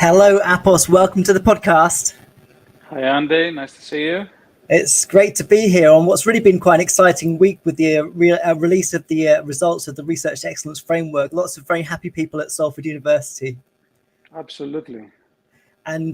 Hello, Apos. Welcome to the podcast. Hi, Andy. Nice to see you. It's great to be here on what's really been quite an exciting week with the release of the results of the Research Excellence Framework. Lots of very happy people at Salford University. Absolutely. And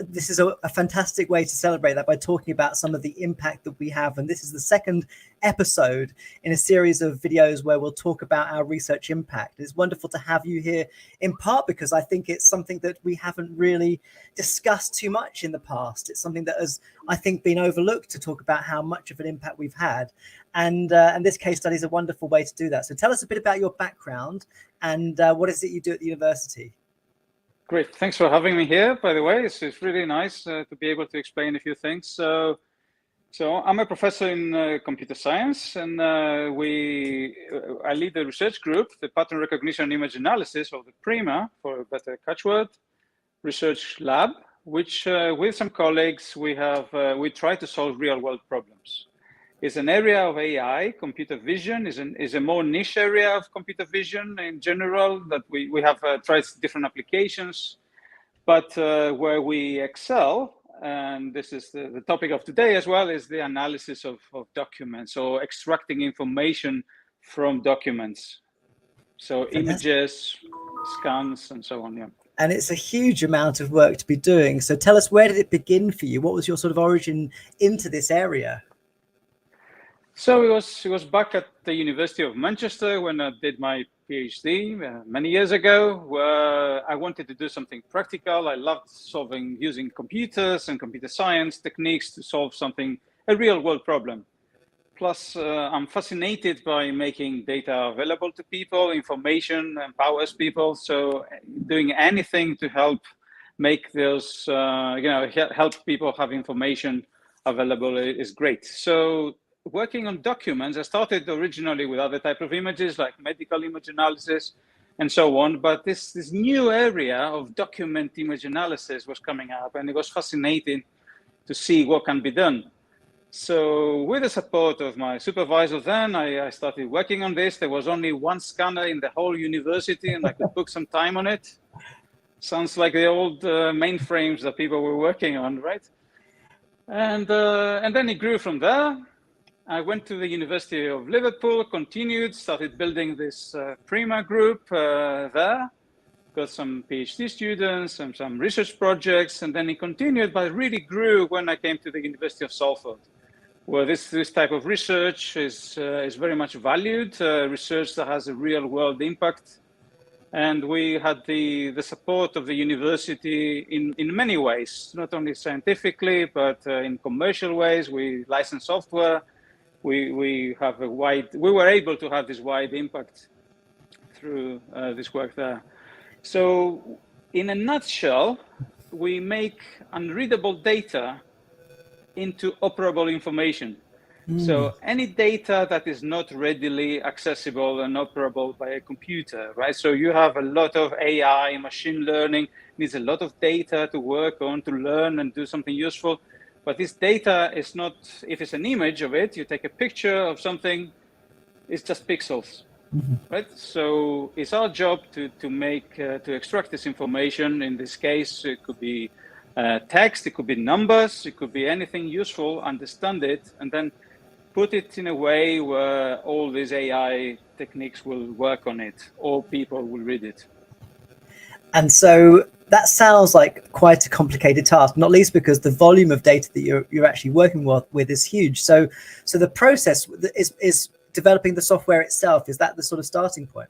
this is a fantastic way to celebrate that by talking about some of the impact that we have. And this is the second episode in a series of videos where we'll talk about our research impact. It's wonderful to have you here, in part because I think it's something that we haven't really discussed too much in the past. It's something that has, I think, been overlooked, to talk about how much of an impact we've had. And this case study is a wonderful way to do that. So tell us a bit about your background and what is it you do at the university? Great. Thanks for having me here, by the way. It's really nice to be able to explain a few things. So I'm a professor in computer science, and I lead the research group, the Pattern Recognition and Image Analysis, or the PRIMA, for a better catchword, research lab, which with some colleagues, we try to solve real-world problems. It's an area of AI. Computer vision is a more niche area of computer vision in general that we have tried different applications, but where we excel, and this is the topic of today as well, is the analysis of documents, or extracting information from documents. So images, scans, and so on, yeah. And it's a huge amount of work to be doing. So tell us, where did it begin for you? What was your sort of origin into this area? So it was back at the University of Manchester when I did my PhD many years ago, where I wanted to do something practical. I loved using computers and computer science techniques to solve a real world problem. Plus, I'm fascinated by making data available to people. Information empowers people. So doing anything to help make those, help people have information available is great. So working on documents, I started originally with other type of images like medical image analysis and so on, but this new area of document image analysis was coming up, and it was fascinating to see what can be done. So with the support of my supervisor then, I started working on this. There was only one scanner in the whole university, and I could book some time on it. Sounds like the old mainframes that people were working on, right? And then it grew from there. I went to the University of Liverpool, continued, started building this PRIMA group there, got some PhD students and some research projects, and then it continued, but really grew when I came to the University of Salford, where this type of research is very much valued, research that has a real world impact. And we had the support of the university in many ways, not only scientifically, but in commercial ways. We license software. We were able to have this wide impact through this work there. So in a nutshell, we make unreadable data into operable information. So any data that is not readily accessible and operable by a computer, right? So you have a lot of AI, machine learning, needs a lot of data to work on, to learn and do something useful. But this data is not, if it's an image of it, you take a picture of something, it's just pixels. right? So it's our job to make to extract this information. In this case, it could be text, it could be numbers, it could be anything useful. Understand it, and then put it in a way where all these AI techniques will work on it, or people will read it. And so that sounds like quite a complicated task, not least because the volume of data that you're actually working with is huge. So the process is developing the software itself. Is that the sort of starting point?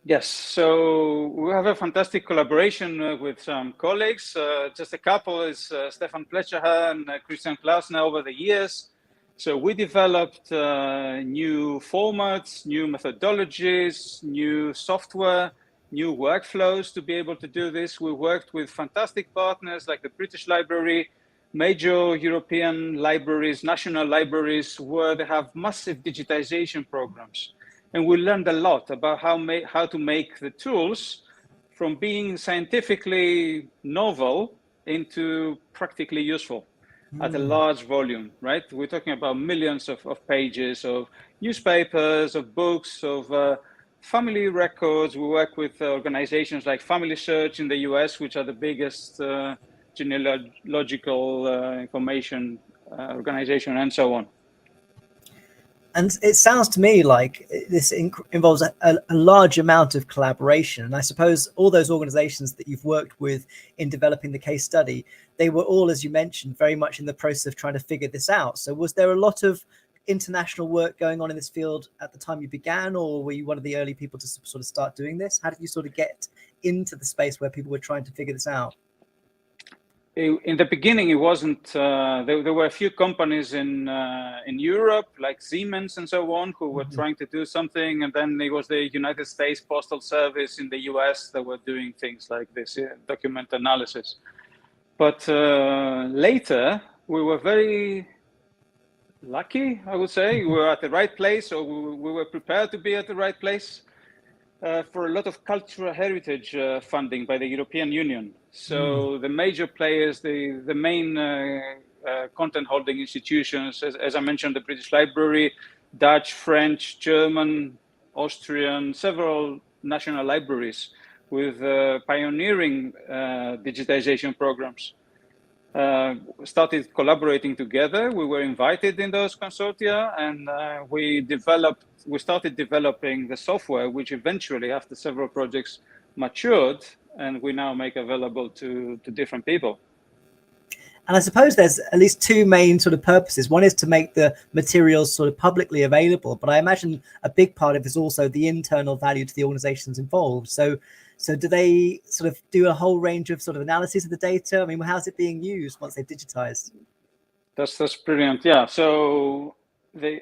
Yes, so we have a fantastic collaboration with some colleagues. Just a couple is Stefan Pletcher and Christian Klausner over the years. So we developed new formats, new methodologies, new software, new workflows to be able to do this. We worked with fantastic partners like the British Library, major European libraries, national libraries, where they have massive digitization programs. And we learned a lot about how to make the tools from being scientifically novel into practically useful at a large volume, right? We're talking about millions of pages of newspapers, of books, of family records. We work with organizations like Family Search in the US, which are the biggest genealogical information organization, and so on. And it sounds to me like this involves a large amount of collaboration. And I suppose all those organizations that you've worked with in developing the case study, they were all, as you mentioned, very much in the process of trying to figure this out. So was there a lot of international work going on in this field at the time you began, or were you one of the early people to sort of start doing this? How did you sort of get into the space where people were trying to figure this out? In the beginning, it wasn't. There were a few companies in Europe, like Siemens and so on, who were trying to do something, and then it was the United States Postal Service in the US that were doing things like this document analysis. But later, we were very lucky, I would say. We were at the right place, or we were prepared to be at the right place. For a lot of cultural heritage funding by the European Union. So the major players, the main content holding institutions, as I mentioned, the British Library, Dutch, French, German, Austrian, several national libraries with pioneering digitization programs. Started collaborating together. We were invited in those consortia, and we started developing the software, which eventually, after several projects, matured, and we now make available to different people. And I suppose there's at least two main sort of purposes. One is to make the materials sort of publicly available, but I imagine a big part of it is also the internal value to the organizations involved. So do they sort of do a whole range of sort of analysis of the data? I mean, how's it being used once they've digitized? That's brilliant. Yeah. So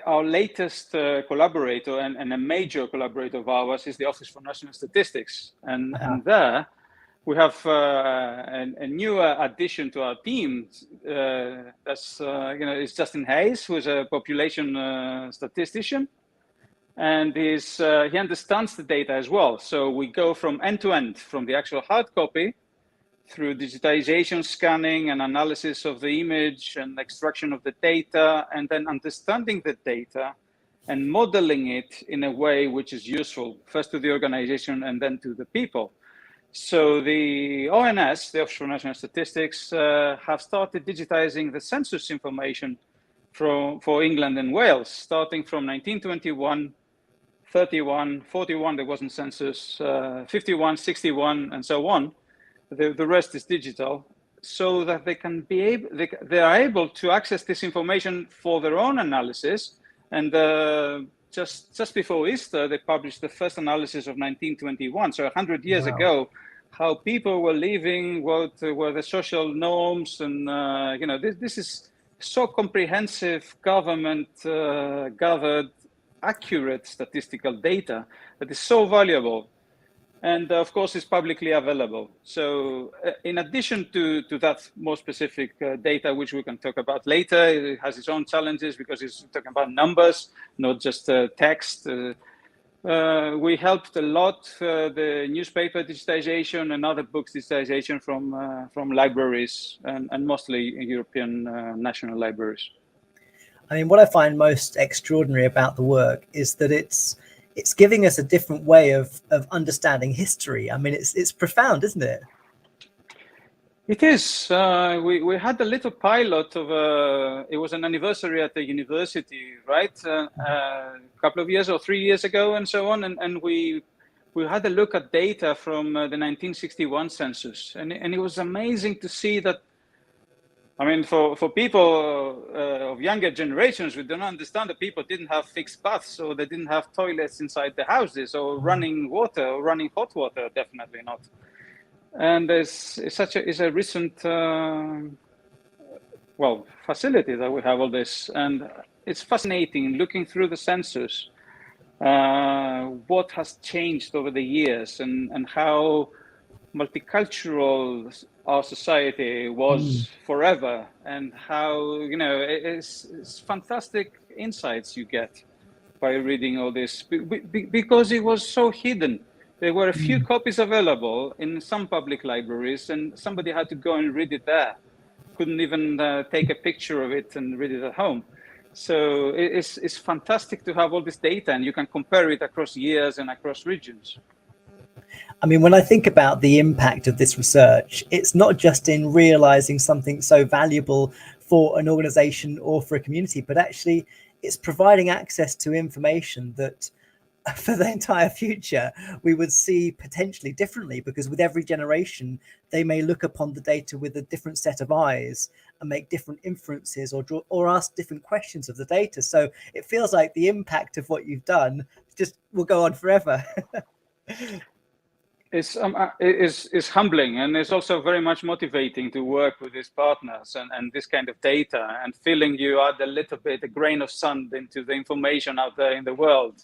our latest collaborator and a major collaborator of ours is the Office for National Statistics, and there we have a new addition to our team. That's it's Justin Hayes, who is a population statistician, and he understands the data as well. So we go from end to end, from the actual hard copy through digitization, scanning, and analysis of the image and extraction of the data, and then understanding the data and modeling it in a way which is useful, first to the organization and then to the people. So the ONS, the Office for National Statistics, have started digitizing the census information for England and Wales, starting from 1921, 31, 41, there wasn't census, 51, 61, and so on. The rest is digital, so that they are able to access this information for their own analysis. And just before Easter, they published the first analysis of 1921, so 100 years ago, how people were living, what were the social norms, and this is so comprehensive, government gathered, accurate statistical data that is so valuable. And of course, it's publicly available. So in addition to that more specific data, which we can talk about later, it has its own challenges because it's talking about numbers, not just text. We helped a lot the newspaper digitization and other books digitization from libraries and mostly European national libraries. I mean, what I find most extraordinary about the work is that it's it's giving us a different way of understanding history. I mean, it's profound, isn't it? It is. We had a little pilot of it was an anniversary at the university, right? A couple of years or 3 years ago, and so on. And we had a look at data from the 1961 census, and it was amazing to see that. I mean, for people of younger generations, we don't understand that people didn't have fixed baths, or they didn't have toilets inside the houses, or running water, or running hot water. Definitely not. And there's a recent facility that we have all this, and it's fascinating looking through the census, what has changed over the years, and how multicultural our society was forever, and how it's fantastic insights you get by reading all this, because it was so hidden. There were a few copies available in some public libraries, and somebody had to go and read it there. Couldn't even take a picture of it and read it at home. So it's fantastic to have all this data, and you can compare it across years and across regions. I mean, when I think about the impact of this research, it's not just in realizing something so valuable for an organization or for a community, but actually it's providing access to information that for the entire future we would see potentially differently, because with every generation they may look upon the data with a different set of eyes and make different inferences or ask different questions of the data. So it feels like the impact of what you've done just will go on forever. It's humbling, and it's also very much motivating to work with these partners and this kind of data, and feeling you add a grain of sand into the information out there in the world.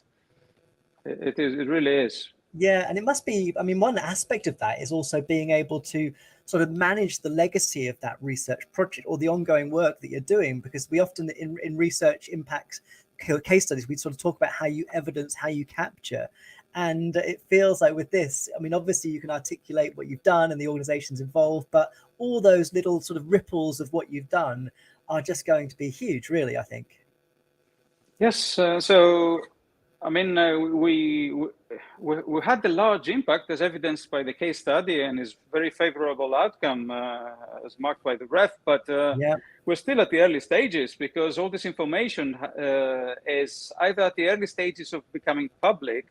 It really is. Yeah, and it must be, I mean, one aspect of that is also being able to sort of manage the legacy of that research project or the ongoing work that you're doing, because we often in research impact case studies, we sort of talk about how you evidence, how you capture. And it feels like with this, I mean, obviously you can articulate what you've done and the organizations involved, but all those little sort of ripples of what you've done are just going to be huge, really, I think. Yes. So, I mean, we had the large impact as evidenced by the case study, and is very favorable outcome as marked by the ref. But we're still at the early stages, because all this information is either at the early stages of becoming public,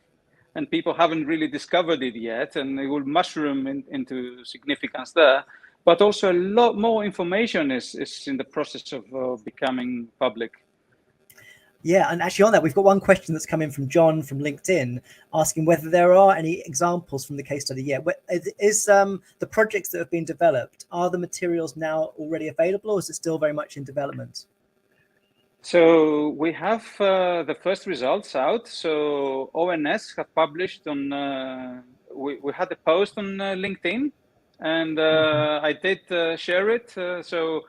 and people haven't really discovered it yet, and it will mushroom into significance there. But also a lot more information is in the process of becoming public. Yeah, and actually on that, we've got one question that's come in from John from LinkedIn, asking whether there are any examples from the case study yet. Is the projects that have been developed, are the materials now already available, or is it still very much in development? So we have the first results out. So ONS have published on, we had a post on LinkedIn, and I did share it. So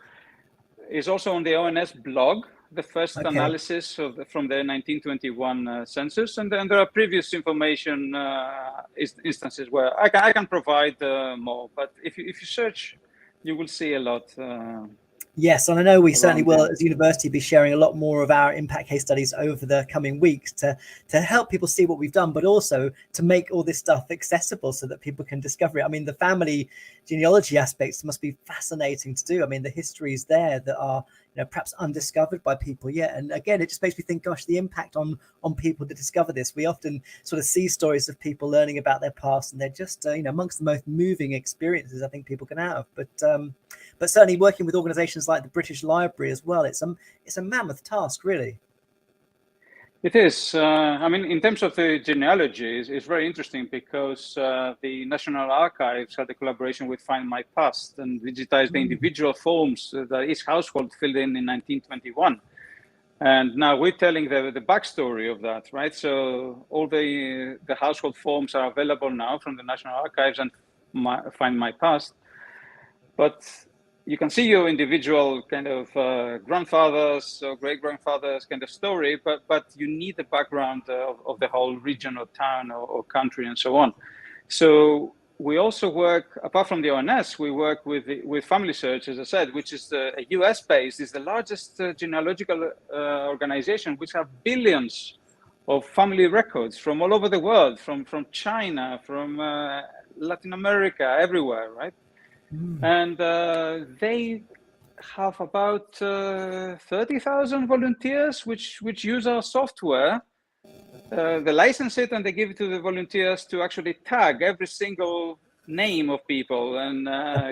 it's also on the ONS blog, the first analysis from the 1921 census. And then there are previous information instances where I can provide more. But if you search, you will see a lot. Yes, and I know we certainly will, as a university, be sharing a lot more of our impact case studies over the coming weeks to help people see what we've done, but also to make all this stuff accessible so that people can discover it. I mean, the family genealogy aspects must be fascinating to do. I mean, the histories there that are perhaps undiscovered by people yet. And again, it just makes me think, gosh, the impact on people that discover this. We often sort of see stories of people learning about their past, and they're just amongst the most moving experiences I think people can have. But certainly working with organizations like the British Library as well, it's a mammoth task, really. It is. I mean, in terms of the genealogy, it's very interesting, because the National Archives had a collaboration with Find My Past and digitized the individual forms that each household filled in 1921. And now we're telling the backstory of that, right? So all the household forms are available now from the National Archives and Find My Past. But you can see your individual kind of grandfathers or great-grandfathers kind of story, but you need the background of the whole region or town or country and so on. So we also work, apart from the ONS, we work with Family Search, as I said, which is a US-based, is the largest genealogical organization, which have billions of family records from all over the world, from China, from Latin America, everywhere, right? And they have about 30,000 volunteers which use our software. They license it and they give it to the volunteers to actually tag every single name of people, and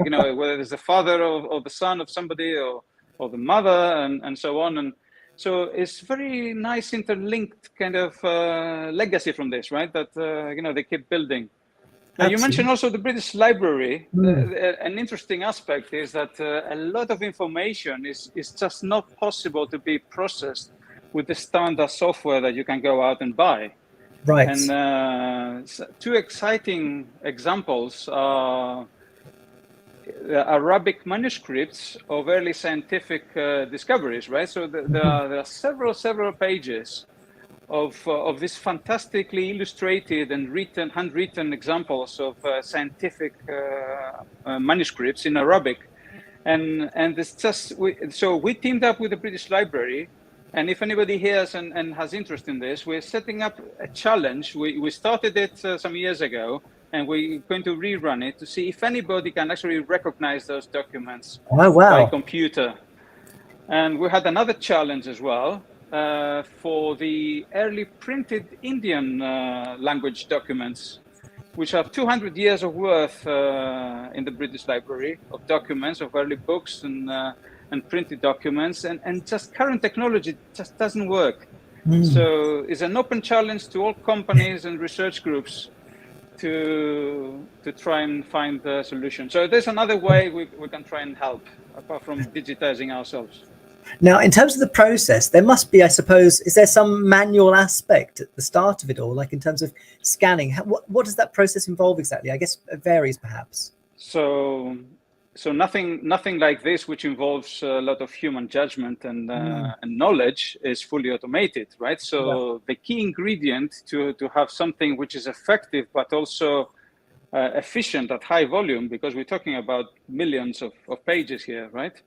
you know, whether it's the father or the son of somebody, or the mother, and so on. And so it's very nice interlinked kind of legacy from this, right? That you know, they keep building. Now, you mentioned also the British Library. An interesting aspect is that a lot of information is just not possible to be processed with the standard software that you can go out and buy. Right. And two exciting examples are Arabic manuscripts of early scientific discoveries, right? So there are several pages of these fantastically illustrated and handwritten examples of scientific manuscripts in Arabic, and it's just so we teamed up with the British Library, and if anybody hears and has interest in this, we're setting up a challenge. We started it some years ago, and we're going to rerun it to see if anybody can actually recognize those documents by computer. And we had another challenge as well. For the early printed Indian language documents, which have 200 years of worth in the British Library of documents, of early books and printed documents, and just current technology just doesn't work. So it's an open challenge to all companies and research groups to try and find the solution. So there's another way we can try and help, apart from digitizing ourselves. Now, in terms of the process, there must be, I suppose, is there some manual aspect at the start of it all, like in terms of scanning? What does that process involve exactly? I guess it varies, perhaps. So nothing like this, which involves a lot of human judgment and knowledge, is fully automated, right? So the key ingredient to have something which is effective but also efficient at high volume, because we're talking about millions of pages here, right,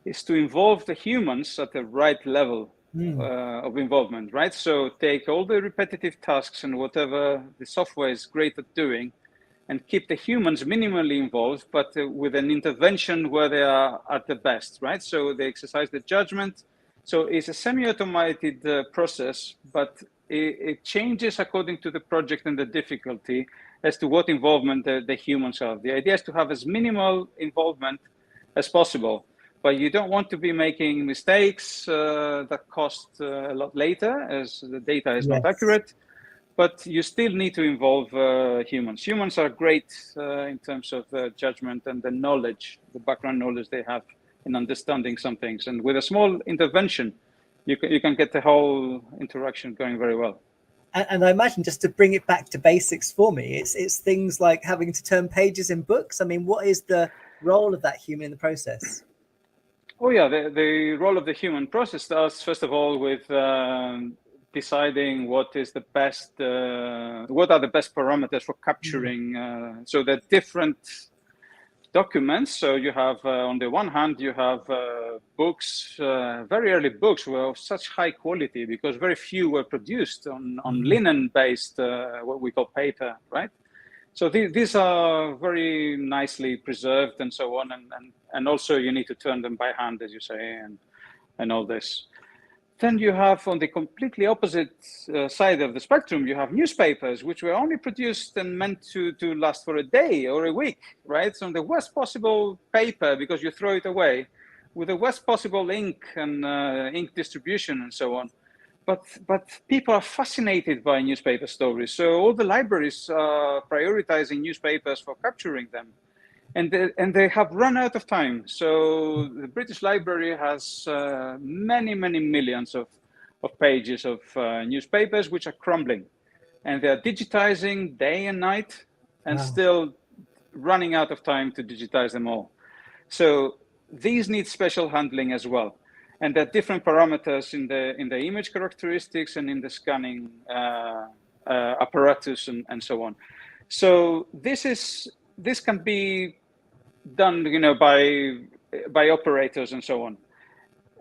is to involve the humans at the right level of involvement, right? So take all the repetitive tasks and whatever the software is great at doing, and keep the humans minimally involved, but with an intervention where they are at the best, right? So they exercise the judgment. So it's a semi-automated process, but it changes according to the project and the difficulty as to what involvement the humans have. The idea is to have as minimal involvement as possible. But you don't want to be making mistakes that cost a lot later, as the data is not accurate. But you still need to involve humans. Humans are great in terms of judgment and the knowledge, the background knowledge they have in understanding some things. And with a small intervention, you can get the whole interaction going very well. And I imagine, just to bring it back to basics for me, it's things like having to turn pages in books. I mean, what is the role of that human in the process? Oh yeah, the role of the human process starts first of all with deciding what is the best, what are the best parameters for capturing. So the different documents. So you have, on the one hand, you have books, very early books were of such high quality because very few were produced on linen-based, what we call paper, right? So these are very nicely preserved and so on, and also you need to turn them by hand, as you say, and all this. Then you have, on the completely opposite side of the spectrum, you have newspapers, which were only produced and meant to last for a day or a week, right? So the worst possible paper, because you throw it away, with the worst possible ink and ink distribution and so on. But people are fascinated by newspaper stories. So all the libraries are prioritizing newspapers for capturing them. And they have run out of time. So the British Library has many millions of pages of newspapers which are crumbling. And they're digitizing day and night and still running out of time to digitize them all. So these need special handling as well. And there are different parameters in the image characteristics and in the scanning apparatus and so on. So this can be done, by operators and so on.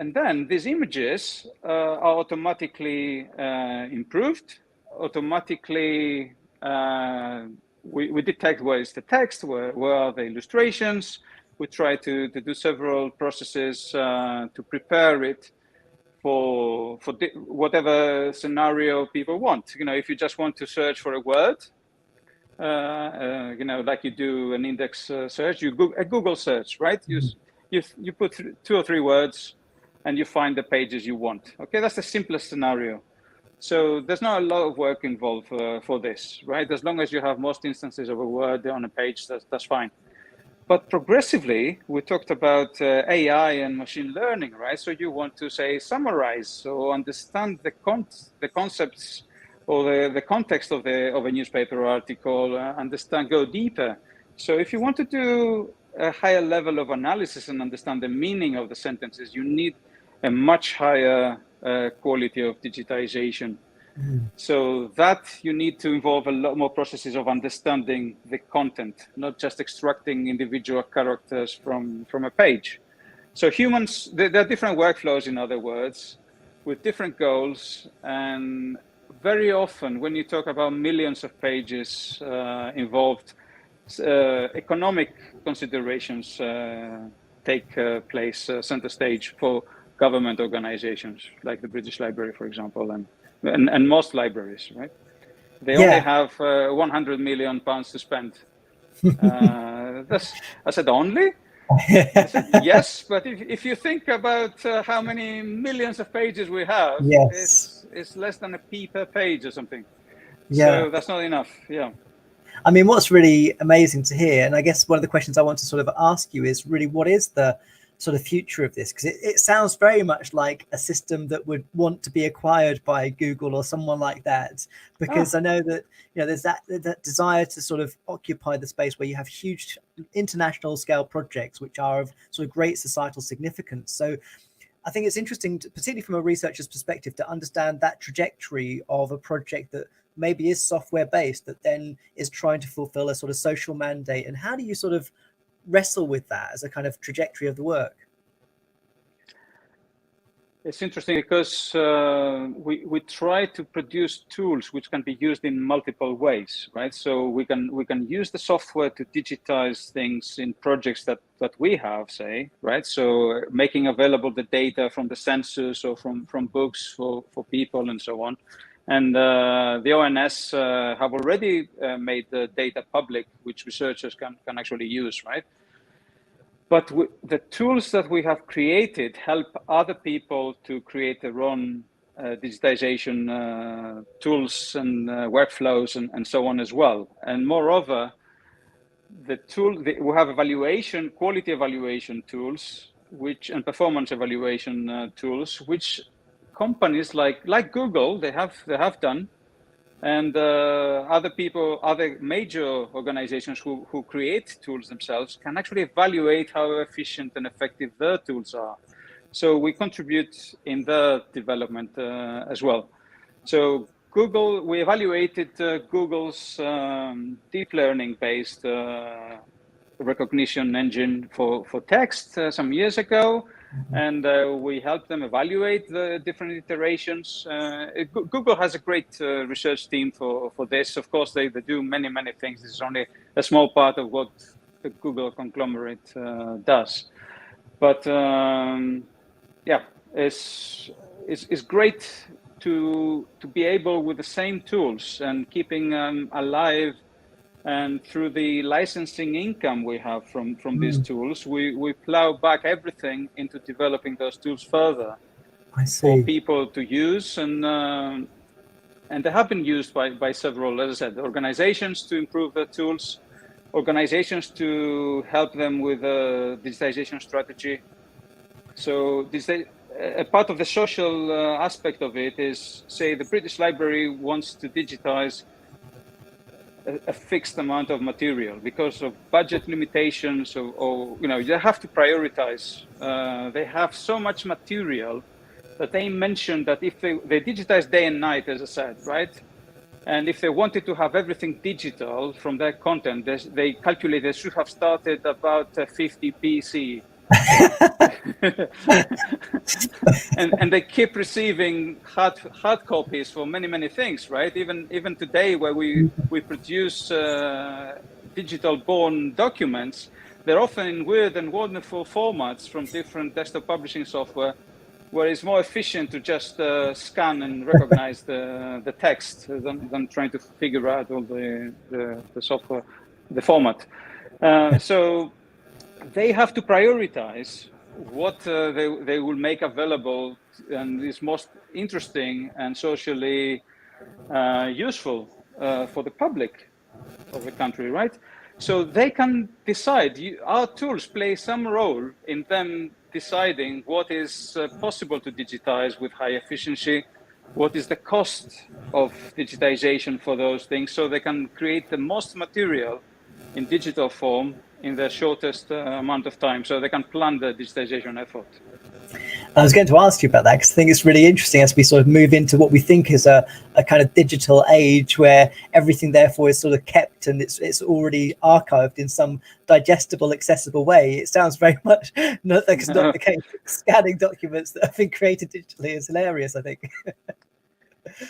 And then these images are automatically improved. Automatically, we detect where is the text, where are the illustrations. We try to do several processes to prepare it for whatever scenario people want. If you just want to search for a word, like you do an index search, a Google search, right? You put 2 or 3 words, and you find the pages you want. Okay, that's the simplest scenario. So there's not a lot of work involved for this, right? As long as you have most instances of a word on a page, that's fine. But progressively, we talked about AI and machine learning, right? So you want to say summarize or understand the concepts or the context of a newspaper article, go deeper. So if you want to do a higher level of analysis and understand the meaning of the sentences, you need a much higher quality of digitization. So that you need to involve a lot more processes of understanding the content, not just extracting individual characters from a page. So humans, there are different workflows, in other words, with different goals. And very often when you talk about millions of pages involved, economic considerations take place center stage for government organizations like the British Library, for example, and most libraries, right? They only have 100 million pounds to spend. I said only? I said yes, but if you think about how many millions of pages we have, it's less than a p per page or something. So that's not enough. I mean, what's really amazing to hear, and I guess one of the questions I want to sort of ask you is really, what is the sort of future of this? Because it sounds very much like a system that would want to be acquired by Google or someone like that, because I know that there's that desire to sort of occupy the space where you have huge international scale projects which are of sort of great societal significance. So I think it's interesting, particularly from a researcher's perspective, to understand that trajectory of a project that maybe is software based, that then is trying to fulfill a sort of social mandate. And how do you sort of wrestle with that as a kind of trajectory of the work? It's interesting because we try to produce tools which can be used in multiple ways, right? So we can use the software to digitize things in projects that we have, say, right? So making available the data from the census or from books for people and so on. And the ONS have already made the data public, which researchers can actually use, right? But the tools that we have created help other people to create their own digitization tools and workflows and so on as well. And moreover, we have quality evaluation tools, and performance evaluation tools, which companies like Google, they have done. And other major organizations who create tools themselves can actually evaluate how efficient and effective their tools are. So we contribute in the development as well. So we evaluated Google's deep learning based recognition engine for text some years ago. And we help them evaluate the different iterations. Google has a great research team for this. Of course, they do many things. This is only a small part of what the Google conglomerate does. But it's great to be able, with the same tools and keeping alive. And through the licensing income we have from these tools, we plow back everything into developing those tools further for people to use. And they have been used by several, as I said, organizations to improve their tools, organizations to help them with a digitization strategy. So a part of the social aspect of it is, say, the British Library wants to digitize a fixed amount of material because of budget limitations, or you have to prioritize. They have so much material that they mentioned that if they digitize day and night, as I said, right? And if they wanted to have everything digital from their content, they calculate they should have started about 50 BC and they keep receiving hard copies for many things, right? Even today, where we produce digital born documents, they're often in weird and wonderful formats from different desktop publishing software, where it's more efficient to just scan and recognize the text than trying to figure out all the software, the format. So they have to prioritize what they will make available and is most interesting and socially useful for the public of the country, right? So they can decide. Our tools play some role in them deciding what is possible to digitize with high efficiency, what is the cost of digitization for those things, so they can create the most material in digital form in the shortest amount of time, so they can plan the digitization effort. I was going to ask you about that because I think it's really interesting as we sort of move into what we think is a kind of digital age where everything therefore is sort of kept and it's already archived in some digestible, accessible way. It sounds very much not the case. Scanning documents that have been created digitally is hilarious, I think.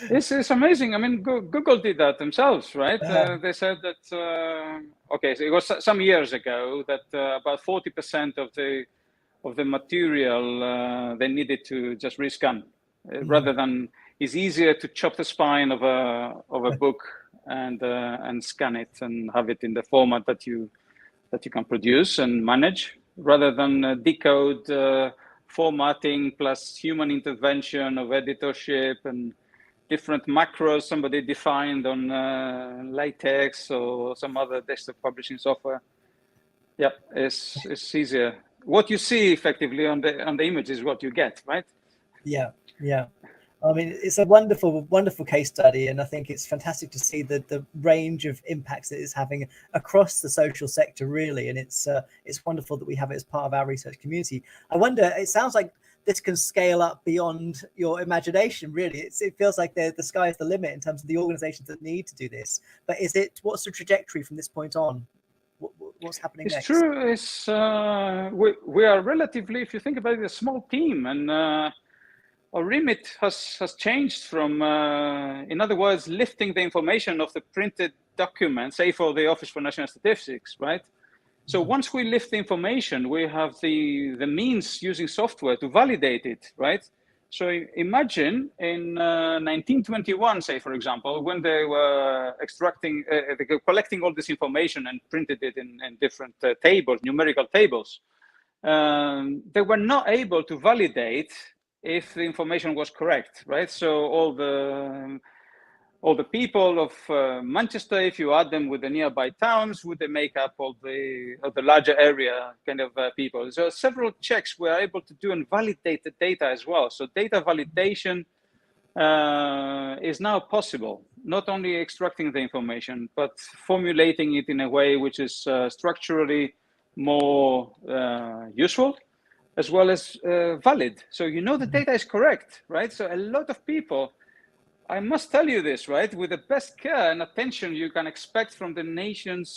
It's amazing. I mean, Google did that themselves, right? They said that, okay, so it was some years ago that about 40% of the material they needed to just rescan, rather than it's easier to chop the spine of a book and scan it and have it in the format that you can produce and manage, rather than decode formatting plus human intervention of editorship and different macros somebody defined on LaTeX or some other desktop publishing software. Yeah, it's easier. What you see effectively on the image is what you get, right? Yeah. I mean, it's a wonderful case study, and I think it's fantastic to see the range of impacts it is having across the social sector, really. And it's wonderful that we have it as part of our research community. I wonder, it sounds like this can scale up beyond your imagination, really. It feels like the sky is the limit in terms of the organizations that need to do this. But what's the trajectory from this point on? What's happening next? It's true. It's we are relatively, if you think about it, a small team, and our remit has changed from, in other words, lifting the information of the printed document, say for the Office for National Statistics, right? So once we lift the information, we have the means using software to validate it, right? So imagine in 1921, say, for example, when they were they were collecting all this information and printed it in different tables, numerical tables. They were not able to validate if the information was correct, right? So all the people of Manchester, if you add them with the nearby towns, would they make up all the larger area kind of people? So several checks we are able to do and validate the data as well. So data validation is now possible, not only extracting the information, but formulating it in a way which is structurally more useful, as well as valid. So you know the data is correct, right? So a lot of people, I must tell you this, right? With the best care and attention you can expect from the nation's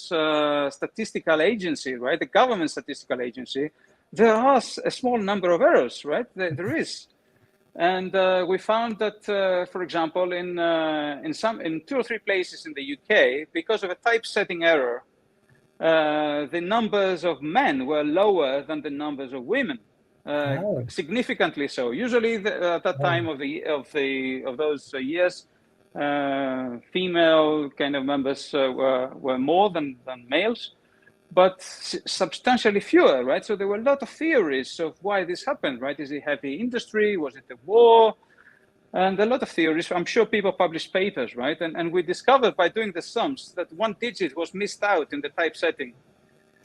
statistical agency, right? The government statistical agency, there are a small number of errors, right? There is. And we found that, for example, in 2 or 3 places in the UK, because of a typesetting error, the numbers of men were lower than the numbers of women. Significantly so. Usually, at that time of those years, female kind of members were more than males, but substantially fewer, right? So there were a lot of theories of why this happened, right? Is it heavy industry? Was it the war? And a lot of theories. I'm sure people published papers, right? And we discovered by doing the sums that 1 digit was missed out in the typesetting.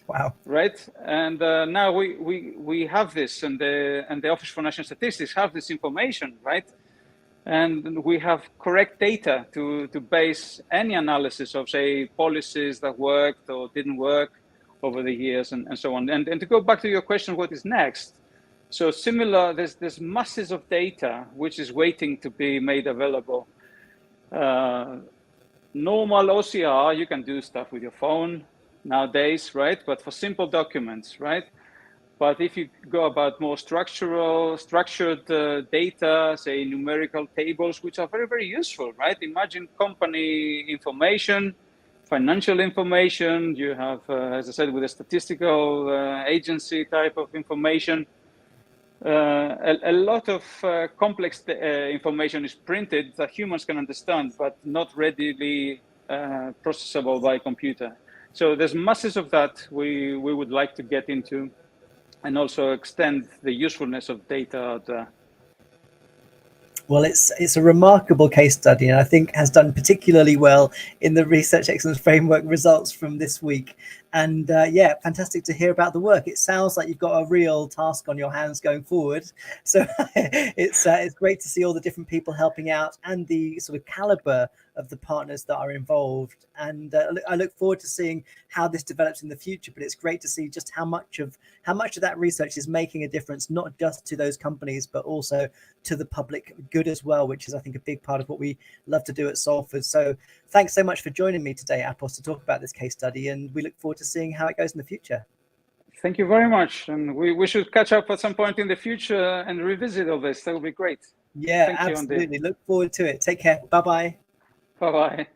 Wow. Right, and now we have this, and the Office for National Statistics have this information, right? And we have correct data to base any analysis of, say, policies that worked or didn't work over the years, and so on. And to go back to your question, what is next? So similar, there's masses of data which is waiting to be made available. Normal OCR, you can do stuff with your phone nowadays, right? But for simple documents, right? But if you go about more structured data, say numerical tables, which are very, very useful, right? Imagine company information, financial information. You have, as I said, with a statistical agency type of information. A lot of complex information is printed that humans can understand, but not readily processable by computer. So there's masses of that we would like to get into, and also extend the usefulness of data out there. Well, it's a remarkable case study, and I think has done particularly well in the Research Excellence Framework results from this week. And yeah, fantastic to hear about the work. It sounds like you've got a real task on your hands going forward. So it's great to see all the different people helping out and the sort of caliber of the partners that are involved. And I look forward to seeing how this develops in the future. But it's great to see just how much of that research is making a difference, not just to those companies, but also to the public good as well, which is, I think, a big part of what we love to do at Salford. So thanks so much for joining me today, Apos, to talk about this case study, and we look forward to seeing how it goes in the future. Thank you very much. And we should catch up at some point in the future and revisit all this. That would be great. Yeah, absolutely. Look forward to it. Take care. Bye-bye. Bye-bye.